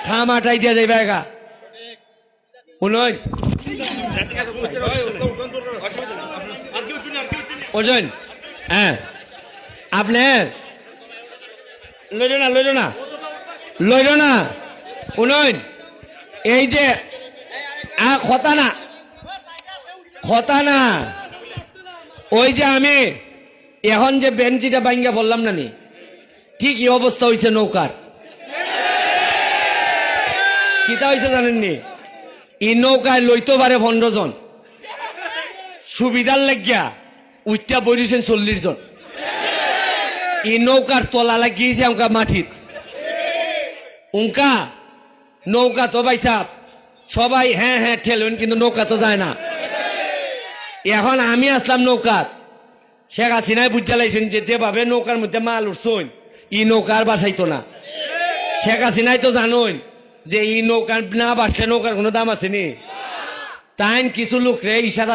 খামাটাই দিয়া যাইবা একা ওজন হ্যাঁ আপনি লইল না উনয়ন এই যে কথা না ওই যে আমি এখন যে বেঞ্চিটা ভাঙ্গা বললাম না নি ঠিক এই অবস্থা হয়েছে নৌকার কিতা হয়েছে জানেননি এই নৌকায় লইতে পারে 15 জন সুবিধার লাগিয়া উঠটা বইছেন 40 জন এই নৌকার তলা লাগিয়েছে উনকা মাটিত উনকা নৌকা তো ভাই সাহেব সবাই হ্যাঁ হ্যাঁ ঠেলেন কিন্তু নৌকা তো যায় না এখন আমি আসলাম নৌকাত শেখ হাসিনায় বুঝা লাইছেন যে যেভাবে নৌকার মধ্যে মাল উঠছেন ই নৌকার বাসাইতো না শেখ হাসিনায় তো জানুন যে ই নৌকার না বাসলে নৌকার কোনো দাম আছে নি তাই কিছু লোক রে ইশারা